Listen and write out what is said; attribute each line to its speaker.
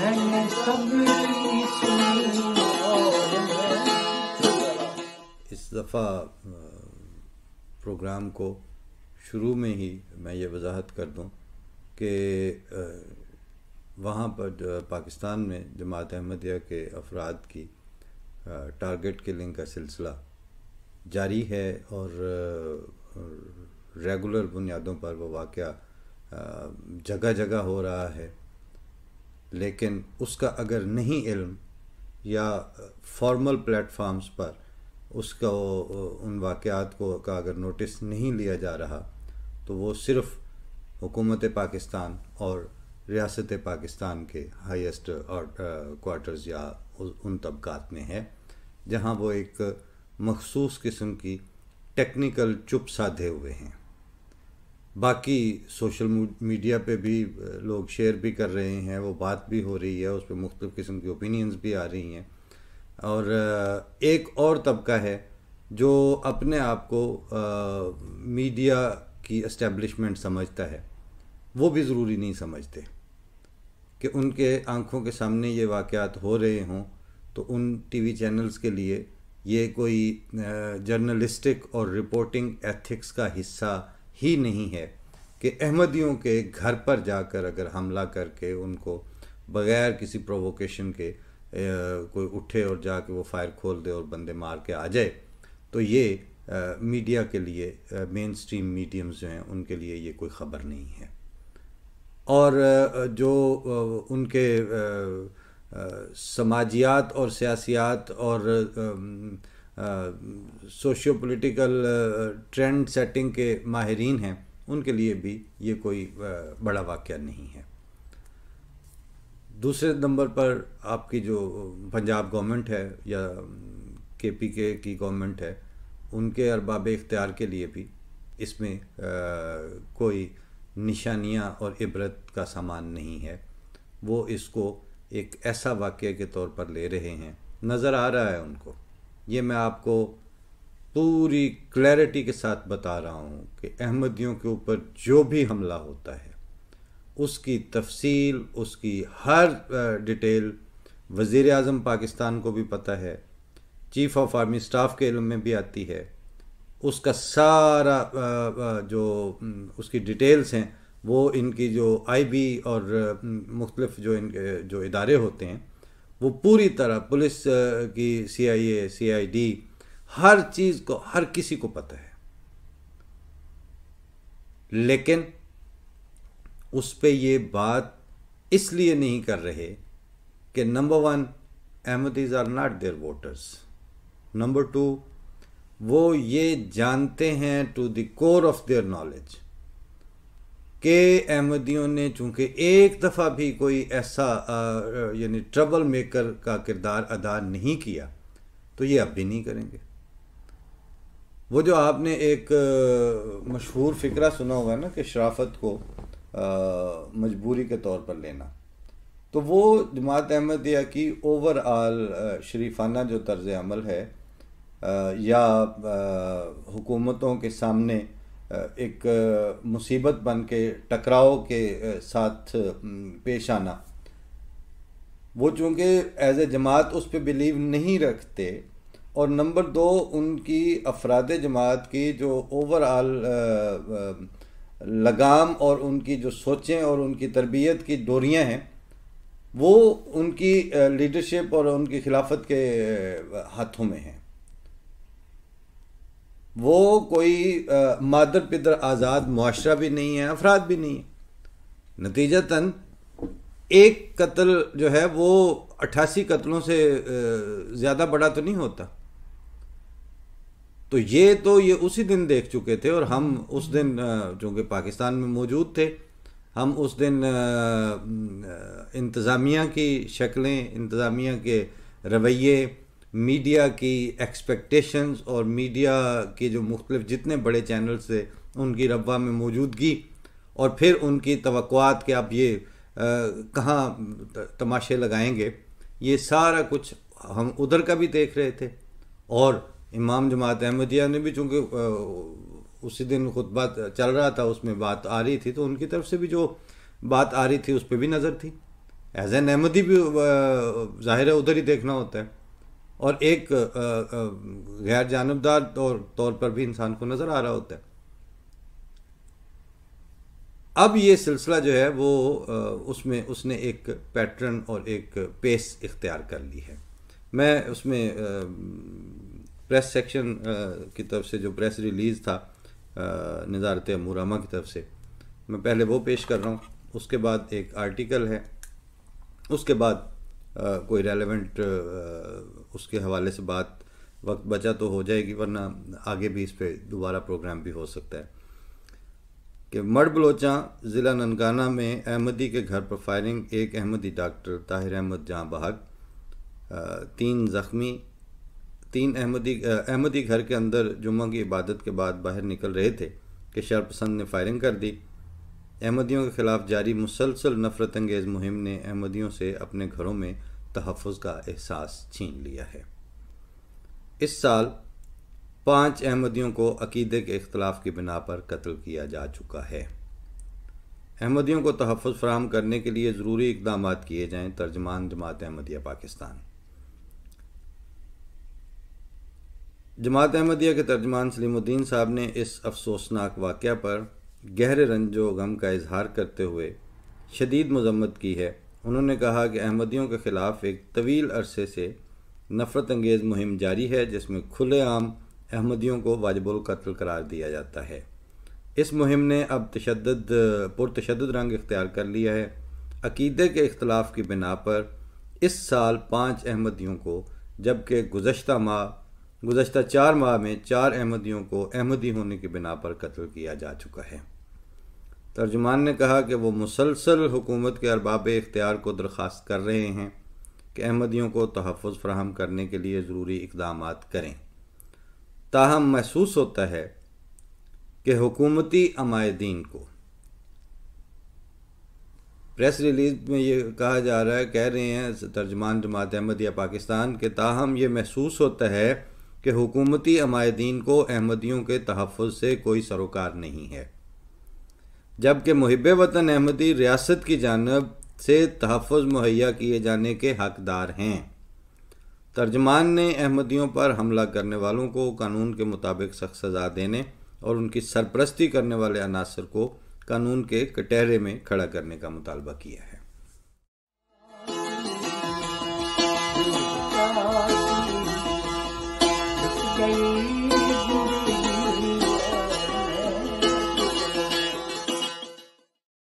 Speaker 1: मैंने सबकी सुनी और
Speaker 2: इस दफ़ा प्रोग्राम को शुरू में ही मैं ये वजाहत कर दूं कि वहाँ पर पाकिस्तान में जमात अहमदिया के अफराद की टारगेट किलिंग का सिलसिला जारी है और रेगुलर बुनियादों पर वो वाक़या जगह जगह हो रहा है, लेकिन उसका अगर नहीं इल्म या फॉर्मल प्लेटफार्म्स पर उसका उन वाक़यात को का अगर नोटिस नहीं लिया जा रहा तो वो सिर्फ़ हुकूमत पाकिस्तान और रियासत पाकिस्तान के हाईएस्ट क्वार्टर्स या उन तबकात में है जहाँ वो एक मखसूस किस्म की टेक्निकल चुप साधे हुए हैं। बाकी सोशल मीडिया पे भी लोग शेयर भी कर रहे हैं, वो बात भी हो रही है, उस पर मुख्तलिफ़ किस्म की ओपिनियंस भी आ रही हैं। और एक और तबका है जो अपने आप को मीडिया की एस्टेब्लिशमेंट समझता है, वो भी ज़रूरी नहीं समझते कि उनके आंखों के सामने ये वाक़यात हो रहे हों तो उन टीवी चैनल्स के लिए ये कोई जर्नलिस्टिक और रिपोर्टिंग एथिक्स का हिस्सा ही नहीं है कि अहमदियों के घर पर जाकर अगर हमला करके उनको बग़ैर किसी प्रोवोकेशन के कोई उठे और जाके वो फायर खोल दे और बंदे मार के आ जाए। तो ये मीडिया के लिए मेन स्ट्रीम मीडियम्स जो हैं उनके लिए ये कोई ख़बर नहीं है। और जो उनके समाजियात और सियासियात और सोशियो पॉलिटिकल ट्रेंड सेटिंग के माहिरीन हैं उनके लिए भी ये कोई बड़ा वाक़या नहीं है। दूसरे नंबर पर आपकी जो पंजाब गवर्नमेंट है या KPK की गवर्नमेंट है, उनके अरबाब इख्तियार के लिए भी इसमें कोई निशानियां और इबरत का सामान नहीं है। वो इसको एक ऐसा वाक़या के तौर पर ले रहे हैं, नज़र आ रहा है उनको। ये मैं आपको पूरी क्लैरिटी के साथ बता रहा हूँ कि अहमदियों के ऊपर जो भी हमला होता है उसकी तफसील, उसकी हर डिटेल वज़ीर आज़म पाकिस्तान को भी पता है, चीफ़ ऑफ आर्मी स्टाफ के इल्म में भी आती है। उसका सारा जो उसकी डिटेल्स हैं वो इनकी जो IB और मुख्तलिफ जो इनके जो इदारे होते हैं वो पूरी तरह पुलिस की CIA CID हर चीज़ को हर किसी को पता है, लेकिन उस पे ये बात इसलिए नहीं कर रहे कि number 1 Ahmadis are not their voters, number 2 वो ये जानते हैं to the core of their knowledge कि अहमदियों ने चूँकि एक दफ़ा भी कोई ऐसा यानी ट्रबल मेकर का किरदार अदा नहीं किया तो ये अब भी नहीं करेंगे। वो जो आपने एक मशहूर फ़िक्रा सुना होगा ना कि शराफत को मजबूरी के तौर पर लेना, तो वो जमात अहमदिया की ओवरऑल शरीफाना जो तर्ज़ अमल है या हुकूमतों के सामने एक मुसीबत बन के टकराव के साथ पेश आना, वो चूँकि एज ए जमात उस पर बिलीव नहीं रखते, और नंबर 2 उनकी अफराद जमात की जो ओवरऑल लगाम और उनकी जो सोचें और उनकी तरबियत की डोरियां हैं वो उनकी लीडरशिप और उनकी खिलाफत के हाथों में हैं। वो कोई मादर पिदर आज़ाद मुआशरा भी नहीं है, अफराद भी नहीं है। नतीजतन एक कत्ल जो है वो 88 कत्लों से ज़्यादा बड़ा तो नहीं होता। तो ये उसी दिन देख चुके थे, और हम उस दिन चूँकि पाकिस्तान में मौजूद थे, हम उस दिन इंतज़ामिया की शक्लें, इंतज़ामिया के रवैये, मीडिया की एक्सपेक्टेशंस और मीडिया के जो मुख्तलिफ जितने बड़े चैनल्स थे उनकी रब्वा में मौजूदगी, और फिर उनकी तवक्कुआत कि आप ये कहाँ तमाशे लगाएंगे, ये सारा कुछ हम उधर का भी देख रहे थे। और इमाम जमात अहमदिया ने भी चूँकि उसी दिन खुतबा चल रहा था, उसमें बात आ रही थी, तो उनकी तरफ से भी जो बात आ रही थी उस पर भी नज़र थी। एज एन अहमदी भी ज़ाहिर है उधर ही देखना होता है, और एक गैर जानबदार तौर पर भी इंसान को नज़र आ रहा होता है। अब ये सिलसिला जो है वो उसमें उसने एक पैटर्न और एक पेस इख्तियार कर ली है। मैं उसमें प्रेस सेक्शन की तरफ से जो प्रेस रिलीज़ था निज़ारत अमूरामा की तरफ से, मैं पहले वो पेश कर रहा हूँ, उसके बाद एक आर्टिकल है, उसके बाद कोई रेलेवेंट उसके हवाले से बात वक्त बचा तो हो जाएगी, वरना आगे भी इस पर दोबारा प्रोग्राम भी हो सकता है। कि मड बलोचा ज़िला ननकाना में अहमदी के घर पर फायरिंग, एक अहमदी डॉक्टर ताहिर अहमद जहाँ बहक, 3 ज़ख्मी। 3 अहमदी घर के अंदर जुम्मा की इबादत के बाद बाहर निकल रहे थे कि शरपसंद ने फायरिंग कर दी। अहमदियों के ख़िलाफ़ जारी मुसलसल नफ़रत अंगेज़ मुहिम ने अहमदियों से अपने घरों में तहफ़्फ़ुज़ का एहसास छीन लिया है। इस साल 5 अहमदियों को अक़ीदे के इख्तिलाफ़ की बिना पर कत्ल किया जा चुका है। अहमदियों को तहफ़्फ़ुज़ फ़राहम करने के लिए ज़रूरी इक़दाम किए जाएँ। तर्जमान जमात अहमदिया पाकिस्तान। जमात अहमदिया के तर्जमान सलीमुद्दीन साहब ने इस अफसोसनाक वाक़या पर गहरे रंजो गम का इजहार करते हुए शदीद मज़म्मत की है। उन्होंने कहा कि अहमदियों के ख़िलाफ़ एक तवील अरसे से नफ़रत अंगेज़ मुहिम जारी है, जिसमें खुलेआम अहमदियों को वाजिबुल कत्ल करार दिया जाता है। इस मुहिम ने अब पुरतशद्दुद रंग इख्तियार कर लिया है। अक़ीदे के इख्तिलाफ़ की बिना पर इस साल 5 अहमदियों को, जबकि गुज़श्ता 4 माह में 4 अहमदियों को अहमदी होने की बिना पर कत्ल किया जा चुका है। तर्जुमान ने कहा कि वो मुसलसल हुकूमत के अरबाब इख्तियार को दरख्वास्त कर रहे हैं कि अहमदियों को तहफ़्फ़ुज़ फ़राहम करने के लिए ज़रूरी इक़दाम करें। ताहम महसूस होता है कि हुकूमती अमायदीन को, प्रेस रिलीज़ में ये कहा जा रहा है, कह रहे हैं तर्जमान जमात अहमदिया पाकिस्तान के, ताहम ये महसूस होता है कि हुकूमती अमायदीन को अहमदियों के तहफ़्फ़ुज़ से कोई सरोकार नहीं है, जबकि मुहिब्बे वतन अहमदी रियासत की जानिब से तहफ़्फ़ुज़ मुहैया किए जाने के हकदार हैं। तर्जमान ने अहमदियों पर हमला करने वालों को कानून के मुताबिक सख्त सज़ा देने और उनकी सरपरस्ती करने वाले अनासर को कानून के कटहरे में खड़ा करने का मुतालबा किया है।